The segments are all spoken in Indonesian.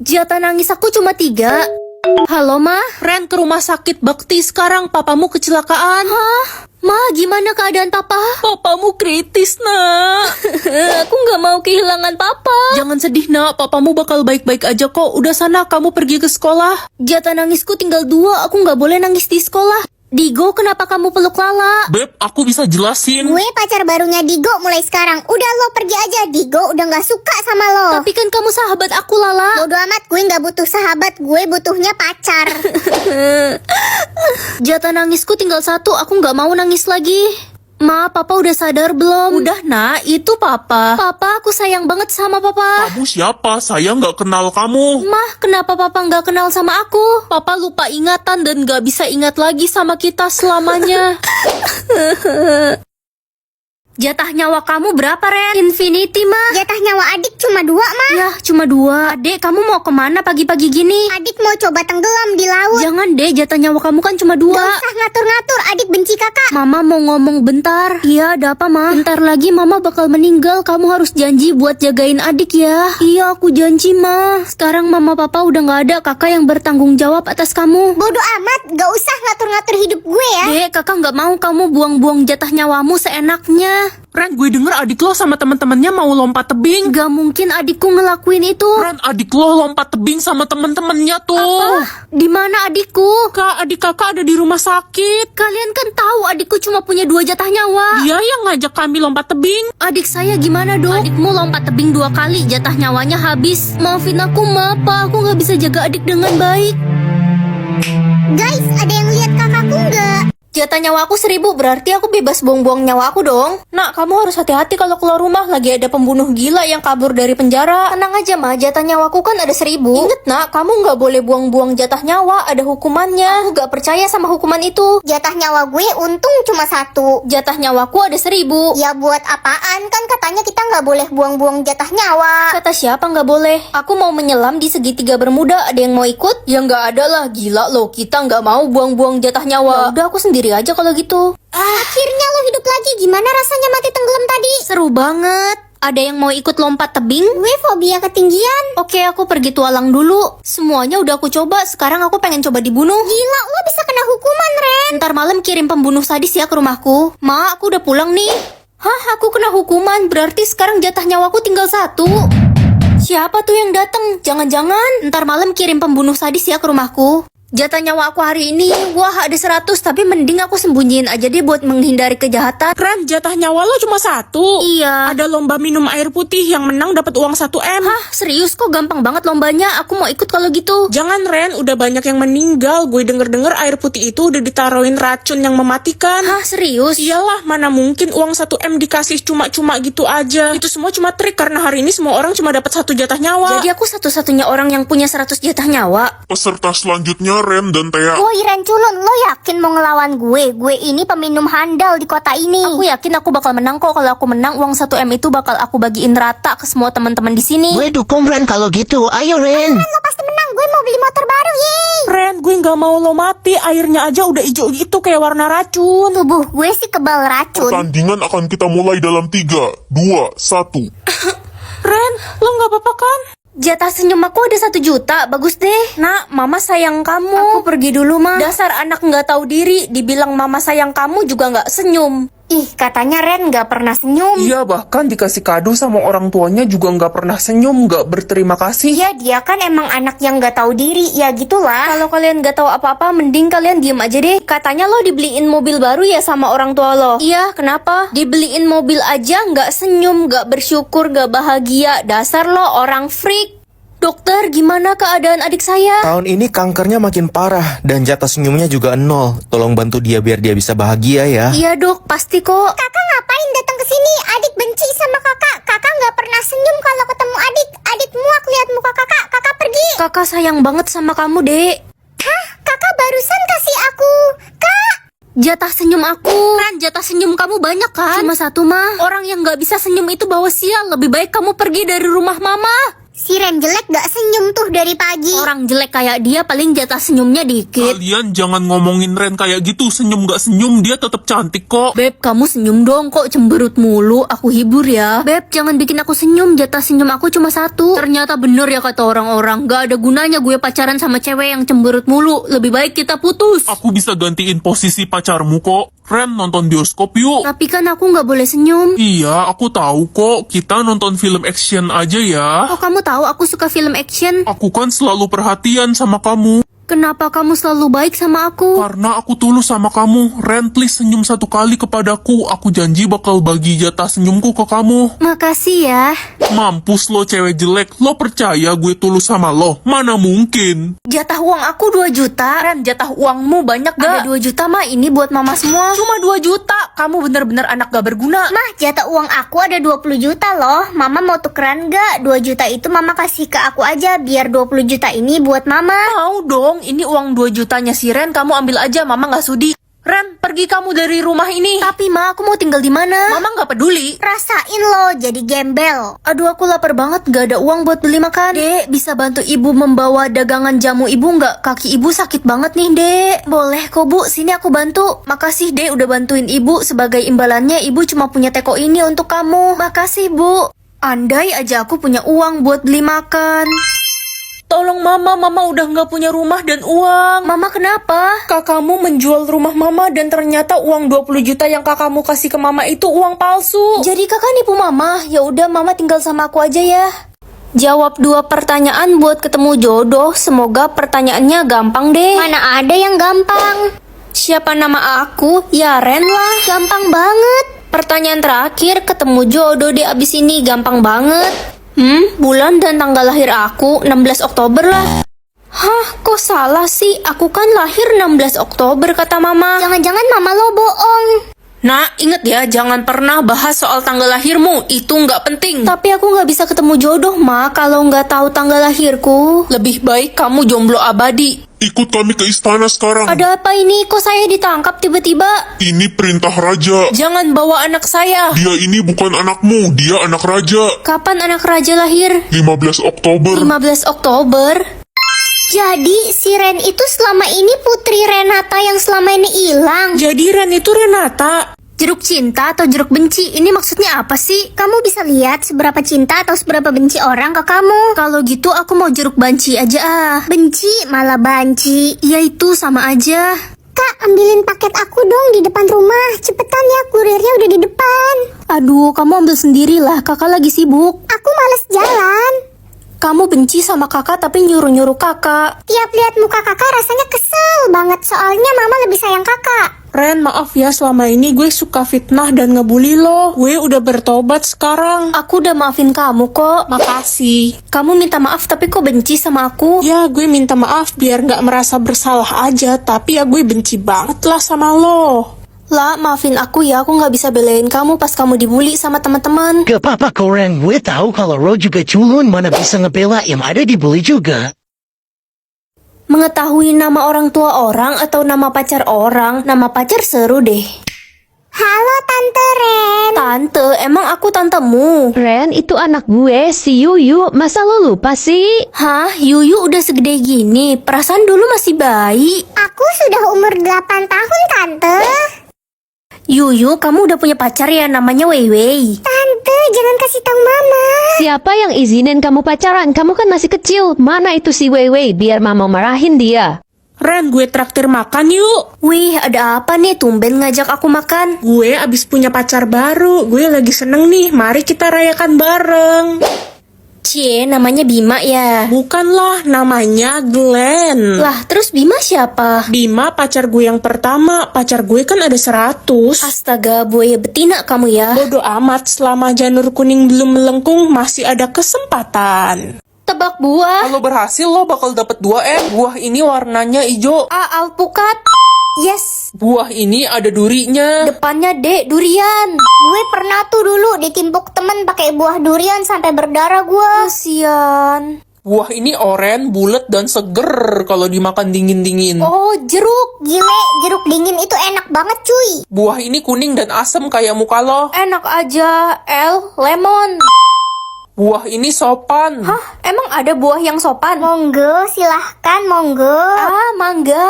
Jatah nangis aku cuma 3. Halo, Ma? Ren, ke rumah sakit Bakti sekarang, papamu kecelakaan. Hah? Ma, gimana keadaan Papa? Papamu kritis, nak. Aku nggak mau kehilangan Papa. Jangan sedih, nak, papamu bakal baik-baik aja kok. Udah sana, kamu pergi ke sekolah. Jatah nangisku tinggal 2, aku nggak boleh nangis di sekolah. Digo, kenapa kamu peluk Lala? Beb, aku bisa jelasin. Gue pacar barunya Digo mulai sekarang. Udah lo pergi aja, Digo udah gak suka sama lo. Tapi kan kamu sahabat aku, Lala. Bodo amat, gue gak butuh sahabat, gue butuhnya pacar. Jatah nangisku tinggal 1, aku nggak mau nangis lagi. Ma, Papa udah sadar belum? Udah, nak, itu papa. Papa, aku sayang banget sama Papa. Kamu siapa? Saya nggak kenal kamu. Mah, kenapa Papa nggak kenal sama aku? Papa lupa ingatan dan gak bisa ingat lagi sama kita selamanya. Jatah nyawa kamu berapa, Ren? Infinity, Ma. Jatah nyawa adik cuma 2, Ma. Yah, cuma 2. Adek, kamu mau kemana pagi-pagi gini? Adik mau coba tenggelam di laut. Jangan deh, jatah nyawa kamu kan cuma 2. Gak usah ngatur-ngatur, adik benci kakak. Mama mau ngomong bentar. Iya, ada apa, Ma? Bentar lagi Mama bakal meninggal. Kamu harus janji buat jagain adik ya. Iya, aku janji, Ma. Sekarang Mama Papa udah nggak ada. Kakak yang bertanggung jawab atas kamu. Bodo amat, gak usah ngatur-ngatur hidup gue ya. Dek, kakak nggak mau kamu buang-buang jatah nyawamu seenaknya. Ren, gue denger adik lo sama teman-temannya mau lompat tebing. Gak mungkin adikku ngelakuin itu. Ren, adik lo lompat tebing sama teman-temannya tuh. Di mana adikku? Kak, adik kakak ada di rumah sakit. Kalian kan tahu adikku cuma punya 2 jatah nyawa. Dia yang ngajak kami lompat tebing. Adik saya gimana dong? Adikmu lompat tebing 2 kali, jatah nyawanya habis. Maafin aku, Ma, Pa. Aku nggak bisa jaga adik dengan baik. Guys, ada yang lihat kakakku nggak? Jatah nyawa aku 1000, berarti aku bebas buang-buang nyawa aku dong. Nak, kamu harus hati-hati kalau keluar rumah. Lagi ada pembunuh gila yang kabur dari penjara. Tenang aja, Ma, jatah nyawaku kan ada 1000. Ingat, nak, kamu nggak boleh buang-buang jatah nyawa. Ada hukumannya. Aku gak percaya sama hukuman itu. Jatah nyawa gue untung cuma 1. Jatah nyawaku ada 1000. Ya buat apaan, kan katanya kita nggak boleh buang-buang jatah nyawa. Kata siapa nggak boleh? Aku mau menyelam di segitiga bermuda. Ada yang mau ikut? Ya nggak ada lah, gila lo. Kita nggak mau buang-buang jatah nyawa. Ya udah, aku sendiri aja kalau gitu. Akhirnya lo hidup lagi, gimana rasanya mati tenggelam tadi? Seru banget. Ada yang mau ikut lompat tebing? Gue fobia ketinggian. Oke, aku pergi tualang dulu. Semuanya udah aku coba, sekarang aku pengen coba dibunuh. Gila, lo bisa kena hukuman, Ren. Ntar malam kirim pembunuh sadis ya ke rumahku. Ma, aku udah pulang nih. Hah, aku kena hukuman, berarti sekarang jatah nyawaku tinggal 1. Siapa tuh yang datang? Jangan-jangan ntar malam kirim pembunuh sadis ya ke rumahku. Jatah nyawa aku hari ini, wah ada 100, tapi mending aku sembunyiin aja deh buat menghindari kejahatan. Ren, jatah nyawa lo cuma 1. Iya. Ada lomba minum air putih, yang menang dapat uang 1M. Hah, serius kok gampang banget lombanya, aku mau ikut kalau gitu. Jangan, Ren, udah banyak yang meninggal. Gue denger-denger air putih itu udah ditaruhin racun yang mematikan. Hah, serius? Iyalah, mana mungkin uang 1M dikasih cuma-cuma gitu aja. Itu semua cuma trik, karena hari ini semua orang cuma dapat 1 jatah nyawa. Jadi aku satu-satunya orang yang punya 100 jatah nyawa. Peserta selanjutnya Ren dan Thea. Woi Ren culun, lo yakin mau ngelawan gue? Gue ini peminum handal di kota ini. Aku yakin aku bakal menang kok. Kalau aku menang, uang 1M itu bakal aku bagiin rata ke semua teman-teman di sini. Gue dukung Ren kalau gitu. Ayo Ren. Lo pasti menang, gue mau beli motor baru, yeay. Ren, gue nggak mau lo mati. Airnya aja udah hijau gitu kayak warna racun. Tubuh gue sih kebal racun. Pertandingan akan kita mulai dalam 3, 2, 1. Ren, lo nggak apa-apa kan? Jatah senyum aku ada 1 juta, bagus deh. Nak, mama sayang kamu. Aku pergi dulu, Ma. Dasar anak nggak tahu diri, dibilang mama sayang kamu juga nggak senyum. Ih, katanya Ren gak pernah senyum. Iya, bahkan dikasih kado sama orang tuanya juga nggak pernah senyum, nggak berterima kasih. Ya dia kan emang anak yang gak tahu diri, ya gitulah. Kalau kalian nggak tahu apa-apa, mending kalian diem aja deh. Katanya lo dibeliin mobil baru ya sama orang tua lo. Iya, kenapa? Dibeliin mobil aja nggak senyum, nggak bersyukur, nggak bahagia. Dasar lo orang freak. Dokter, gimana keadaan adik saya? Tahun ini kankernya makin parah dan jatah senyumnya juga 0. Tolong bantu dia biar dia bisa bahagia ya. Iya dok, pasti kok. Kakak ngapain datang ke sini? Adik benci sama kakak. Kakak gak pernah senyum kalau ketemu adik. Adik muak lihat muka kakak. Kakak pergi. Kakak sayang banget sama kamu, Dek. Hah? Kakak barusan kasih aku. Kak! Jatah senyum aku. Kan jatah senyum kamu banyak kan? Cuma 1 mah. Orang yang nggak bisa senyum itu bawa sial. Lebih baik kamu pergi dari rumah mama. Si Ren jelek gak senyum tuh dari pagi. Orang jelek kayak dia paling jatah senyumnya dikit. Kalian jangan ngomongin Ren kayak gitu. Senyum gak senyum, dia tetap cantik kok. Beb, kamu senyum dong, kok cemberut mulu. Aku hibur ya. Beb, jangan bikin aku senyum. Jatah senyum aku cuma 1. Ternyata bener ya kata orang-orang. Gak ada gunanya gue pacaran sama cewek yang cemberut mulu. Lebih baik kita putus. Aku bisa gantiin posisi pacarmu kok. Ren, nonton bioskop yuk. Tapi kan aku gak boleh senyum. Iya, aku tahu kok. Kita nonton film action aja ya. Oh, kamu tahu aku suka film action. Aku kan selalu perhatian sama kamu. Kenapa kamu selalu baik sama aku? Karena aku tulus sama kamu. Ren, please senyum 1 kali kepadaku. Aku janji bakal bagi jatah senyumku ke kamu. Makasih ya. Mampus lo cewek jelek. Lo percaya gue tulus sama lo? Mana mungkin. Jatah uang aku 2 juta. Ren, jatah uangmu banyak Ada gak? 2 juta mah, ini buat mama semua. Cuma 2 juta. Kamu bener-bener anak gak berguna. Mah, jatah uang aku ada 20 juta loh. Mama mau tukeran gak? 2 juta itu mama kasih ke aku aja. Biar 20 juta ini buat mama. Mau dong, ini uang 2 jutanya si Ren, kamu ambil aja, mama gak sudi. Ren, pergi kamu dari rumah ini. Tapi ma, aku mau tinggal di mana? Mama gak peduli. Rasain lo jadi gembel. Aduh, aku lapar banget, gak ada uang buat beli makan. Dek, bisa bantu ibu membawa dagangan jamu ibu nggak? Kaki ibu sakit banget nih, Dek. Boleh kok, Bu. Sini aku bantu. Makasih, Dek, udah bantuin ibu. Sebagai imbalannya, ibu cuma punya teko ini untuk kamu. Makasih, Bu. Andai aja aku punya uang buat beli makan. Tolong mama udah gak punya rumah dan uang. Mama kenapa? Kakakmu menjual rumah mama dan ternyata uang 20 juta yang kakakmu kasih ke mama itu uang palsu. Jadi kakak nipu mama? Ya udah, mama tinggal sama aku aja ya. Jawab 2 pertanyaan buat ketemu jodoh. Semoga pertanyaannya gampang deh. Mana ada yang gampang? Siapa nama aku? Ya Ren lah. Gampang banget. Pertanyaan terakhir, ketemu jodoh deh abis ini. Gampang banget. Bulan dan tanggal lahir aku 16 Oktober lah. Hah, kok salah sih? Aku kan lahir 16 Oktober kata mama. Jangan-jangan mama lo bohong. Nah, inget ya, jangan pernah bahas soal tanggal lahirmu. Itu nggak penting. Tapi aku nggak bisa ketemu jodoh, ma, kalau nggak tahu tanggal lahirku. Lebih baik kamu jomblo abadi. Ikut kami ke istana sekarang. Ada apa ini? Kok saya ditangkap tiba-tiba? Ini perintah raja. Jangan bawa anak saya. Dia ini bukan anakmu, dia anak raja. Kapan anak raja lahir? 15 Oktober. 15 Oktober. Jadi si Ren itu selama ini putri Renata yang selama ini hilang. Jadi Ren itu Renata. Jeruk cinta atau jeruk benci? Ini maksudnya apa sih? Kamu bisa lihat seberapa cinta atau seberapa benci orang ke kamu. Kalau gitu aku mau jeruk banci aja ah. Benci malah banci. Ya itu sama aja. Kak, ambilin paket aku dong di depan rumah. Cepetan ya, kurirnya udah di depan. Aduh, kamu ambil sendirilah. Kakak lagi sibuk. Aku males jalan. Kamu benci sama kakak tapi nyuruh-nyuruh kakak. Tiap lihat muka kakak rasanya kesel banget. Soalnya mama lebih sayang kakak. Ren, maaf ya, selama ini gue suka fitnah dan ngebully lo. Gue udah bertobat sekarang. Aku udah maafin kamu kok. Makasih. Kamu minta maaf tapi kok benci sama aku? Ya, gue minta maaf biar nggak merasa bersalah aja. Tapi ya gue benci banget lah sama lo. Lah, maafin aku ya. Aku nggak bisa belain kamu pas kamu dibully sama teman-teman. Gak apa-apa kok Ren, gue tahu kalau lo juga culun, mana bisa ngebela yang ada dibully juga. Mengetahui nama orang tua orang atau nama pacar orang, nama pacar seru deh. Halo Tante Ren. Tante, emang aku tantemu? Ren, itu anak gue, si Yuyu. Masa lo lupa sih? Hah, Yuyu udah segede gini. Perasaan dulu masih bayi. Aku sudah umur 8 tahun Tante. Yuyu, kamu udah punya pacar ya, namanya Weiwei. Tante, jangan kasih tahu mama. Siapa yang izinin kamu pacaran? Kamu kan masih kecil. Mana itu si Weiwei? Biar mama marahin dia. Ren, gue traktir makan yuk. Wih, ada apa nih? Tumben ngajak aku makan. Gue abis punya pacar baru. Gue lagi seneng nih. Mari kita rayakan bareng. Cie, namanya Bima ya? Bukanlah, namanya Glenn. Lah, terus Bima siapa? Bima pacar gue yang pertama. Pacar gue kan ada 100. Astaga, buaya betina kamu ya. Bodoh amat, selama janur kuning belum melengkung masih ada kesempatan. Tebak buah. Kalau berhasil lo bakal dapet 2M. Buah ini warnanya hijau. Alpukat. Yes. Buah ini ada durinya. Depannya D, durian. Gue pernah tuh dulu ditimpuk temen pakai buah durian sampai berdarah gue. Kasian. Buah ini oren, bulat dan seger kalau dimakan dingin-dingin. Oh, jeruk. Gile, jeruk dingin itu enak banget cuy. Buah ini kuning dan asem kayak muka lo. Enak aja. L, lemon. Buah ini sopan. Hah, emang ada buah yang sopan? Monggo, silahkan, monggo. Ah, mangga.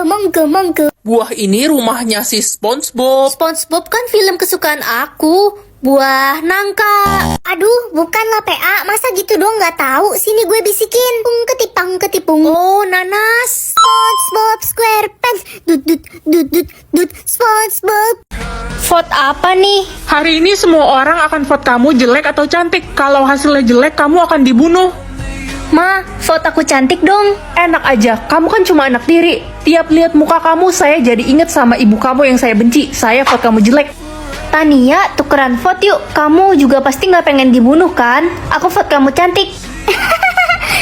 Monggo. Buah ini rumahnya si SpongeBob. SpongeBob kan film kesukaan aku. Buah nangka. Aduh, bukanlah PA, masa gitu doang nggak tahu? Sini gue bisikin. Pung ketipung. Oh, nanas. SpongeBob SquarePants. Dut, SpongeBob. Vote apa nih? Hari ini semua orang akan vote kamu jelek atau cantik. Kalau hasilnya jelek, kamu akan dibunuh. Ma, vote aku cantik dong. Enak aja, kamu kan cuma anak tiri. Tiap lihat muka kamu, saya jadi inget sama ibu kamu yang saya benci. Saya vote kamu jelek. Tania, tukeran vote yuk. Kamu juga pasti nggak pengen dibunuh kan? Aku vote kamu cantik.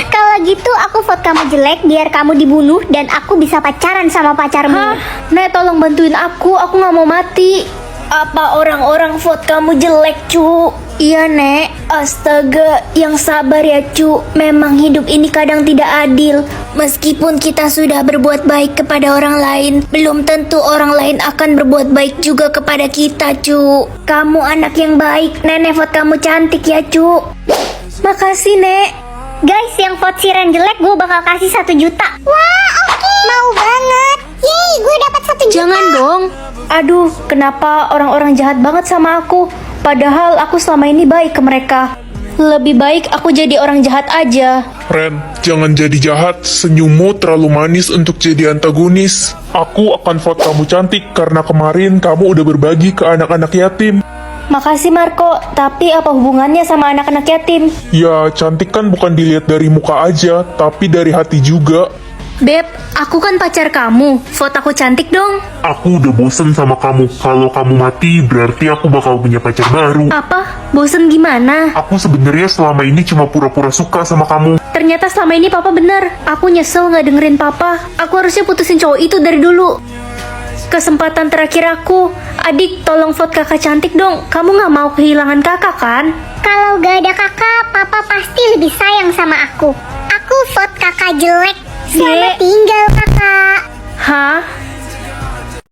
Kalau gitu aku vote kamu jelek biar kamu dibunuh dan aku bisa pacaran sama pacarmu. Hah? Nek, tolong bantuin aku nggak mau mati. Apa orang-orang vote kamu jelek, cu? Iya, Nek. Astaga, yang sabar ya, cu. Memang hidup ini kadang tidak adil. Meskipun kita sudah berbuat baik kepada orang lain, belum tentu orang lain akan berbuat baik juga kepada kita, cu. Kamu anak yang baik. Nenek vote kamu cantik ya, cu. Makasih, Nek. Guys, yang vote si Ren jelek gue bakal kasih 1 juta. Wah, oke. Mau banget. Yeay, gue dapat 1 juta. Jangan dong. Aduh, kenapa orang-orang jahat banget sama aku? Padahal aku selama ini baik ke mereka. Lebih baik aku jadi orang jahat aja. Ren, jangan jadi jahat. Senyummu terlalu manis untuk jadi antagonis. Aku akan vote kamu cantik karena kemarin kamu udah berbagi ke anak-anak yatim. Makasih Marco, tapi apa hubungannya sama anak-anak yatim? Ya, cantik kan bukan dilihat dari muka aja, tapi dari hati juga. Beb, aku kan pacar kamu. Vote aku cantik dong. Aku udah bosen sama kamu. Kalau kamu mati, berarti aku bakal punya pacar baru. Apa? Bosen gimana? Aku sebenarnya selama ini cuma pura-pura suka sama kamu. Ternyata selama ini papa bener. Aku nyesel gak dengerin papa. Aku harusnya putusin cowok itu dari dulu. Kesempatan terakhir aku. Adik, tolong vote kakak cantik dong. Kamu gak mau kehilangan kakak kan? Kalau gak ada kakak, papa pasti lebih sayang sama aku. Aku vote kakak jelek. Selamat tinggal kakak. Hah?